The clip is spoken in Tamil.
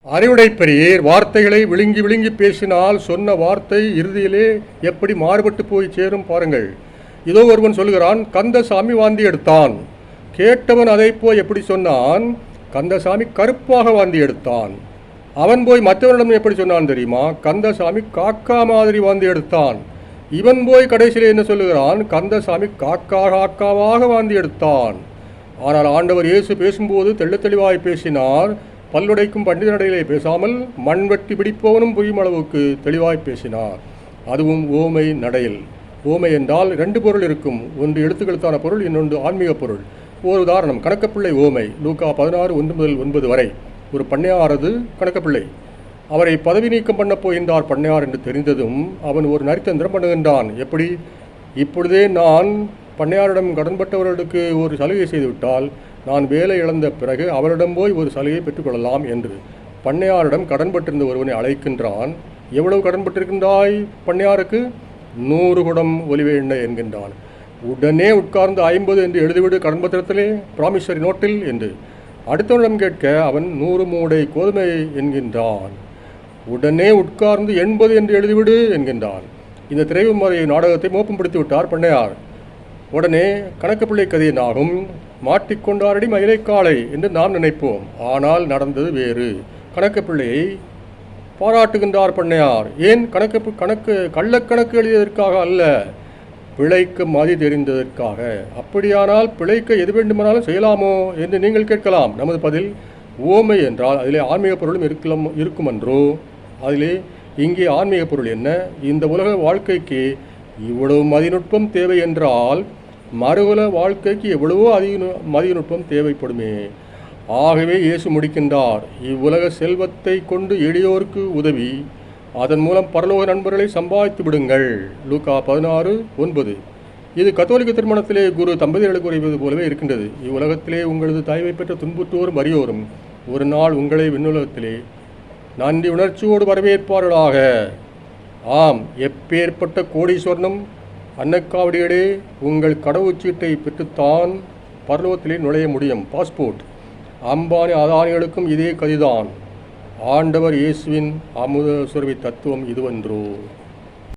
அறிவுடை பெரியர் வார்த்தைகளை விழுங்கி விழுங்கி பேசினால் சொன்ன வார்த்தை இறுதியிலே எப்படி மாறுபட்டு போய் சேரும் பாருங்கள். இதோ ஒருவன் சொல்கிறான், கந்தசாமி வாந்தி எடுத்தான். கேட்டவன் அதை போய் எப்படி சொன்னான்? கந்தசாமி கருப்பாக வாந்தி எடுத்தான். அவன் போய் மற்றவனிடம் எப்படி சொன்னான் தெரியுமா? கந்தசாமி காக்கா மாதிரி வாந்தி எடுத்தான். இவன் போய் கடைசியில் என்ன சொல்லுகிறான்? கந்தசாமி காக்காவாக வாந்தி எடுத்தான். ஆனால் ஆண்டவர் இயேசு பேசும்போது தெள்ள தெளிவாய் பேசினார். பல்லுடைக்கும் பண்டித நடையிலே பேசாமல் மண்வெட்டி பிடிப்பவனும் புரியும் அளவுக்கு தெளிவாய் பேசினார். அதுவும் ஓமை நடையில். ஓமை என்றால் 2 பொருள் இருக்கும். ஒன்று எழுத்துக்களுக்கான பொருள், இன்னொன்று ஆன்மீக பொருள். ஒரு உதாரணம், கணக்கப்பிள்ளை ஓமை. லூக்கா 16:1 முதல் 9 வரை. ஒரு பண்ணையாரது கணக்கப்பிள்ளை. அவரை பதவி நீக்கம் பண்ண போகின்றார் பண்ணையார் என்று தெரிந்ததும் அவன் ஒரு நரித்தந்திரம் பண்ணுகின்றான். எப்படி? இப்பொழுதே நான் பண்ணையாரிடம் கடன்பட்டவர்களுக்கு ஒரு சலுகை செய்துவிட்டால் நான் வேலை இழந்த பிறகு அவரிடம் போய் ஒரு சலுகை பெற்றுக்கொள்ளலாம் என்று பண்ணையாரிடம் கடன்பட்டிருந்த ஒருவனை அழைக்கின்றான். எவ்வளவு கடன்பட்டிருக்கின்றாய் பண்ணையாருக்கு? 100 குடம் ஒலிவ எண்ணெய் என்கின்றான். உடனே உட்கார்ந்து 50 என்று எழுதிவிடு கடன்பத்திரத்திலே, ப்ராமிசரி நோட்டில் என்று. அடுத்தவனிடம் கேட்க அவன் 100 மூடை கோதுமை என்கின்றான். உடனே உட்கார்ந்து 80 என்று எழுதிவிடு என்கின்றான். இந்த திரைமுறை நாடகத்தை மோப்பம் பிடித்து விட்டார் பண்ணையார். உடனே கணக்குப்பிள்ளை கதையினாகும். மாட்டிக்கொண்டாரடி மயிலைக்காளை என்று நாம் நினைப்போம். ஆனால் நடந்தது வேறு. கணக்குப்பிள்ளையை பாராட்டுகின்றார் பண்ணையார். ஏன்? கள்ளக்கணக்கு எழுதியதற்காக அல்ல, பிழைக்க மதி தெரிந்ததற்காக. அப்படியானால் பிழைக்க எது வேண்டுமானாலும் செய்யலாமோ என்று நீங்கள் கேட்கலாம். நமது பதில், ஓமை என்றால் அதிலே ஆன்மீக பொருளும் இருக்குமென்றோ. அதிலே இங்கே ஆன்மீக பொருள் என்ன? இந்த உலக வாழ்க்கைக்கு இவ்வளவு மதிநுட்பம் தேவை என்றால் மறுகுல வாழ்க்கைக்கு எவ்வளவோ மதிநுட்பம் தேவைப்படுமே. ஆகவே இயேசு முடிக்கின்றார், இவ்வுலக செல்வத்தை கொண்டு எளியோருக்கு உதவி, அதன் மூலம் பரலோக நண்பர்களை சம்பாதித்து விடுங்கள். லூக்கா 16:9. இது கத்தோலிக்க திருமணத்திலே குரு தம்பதிகளுக்கு உரைவது போலவே இருக்கின்றது. இவ்வுலகத்திலே உங்களது தயவை பெற்ற துன்புற்றோரும் வறியோரும் ஒரு நாள் உங்களை விண்ணுலகத்திலே நன்றி உணர்ச்சியோடு வரவேற்பார்களாக. ஆம், எப்பேற்பட்ட கோடீஸ்வரனும் அன்னக்காவடிகளே உங்கள் கடவுச்சீட்டை பெற்றுத்தான் பரலோகத்திலே நுழைய முடியும், பாஸ்போர்ட். அம்பானி அதானிகளுக்கும் இதே கதிதான். ஆண்டவர் இயேசுவின் அமுத சுரபி தத்துவம் இதுவென்றோ.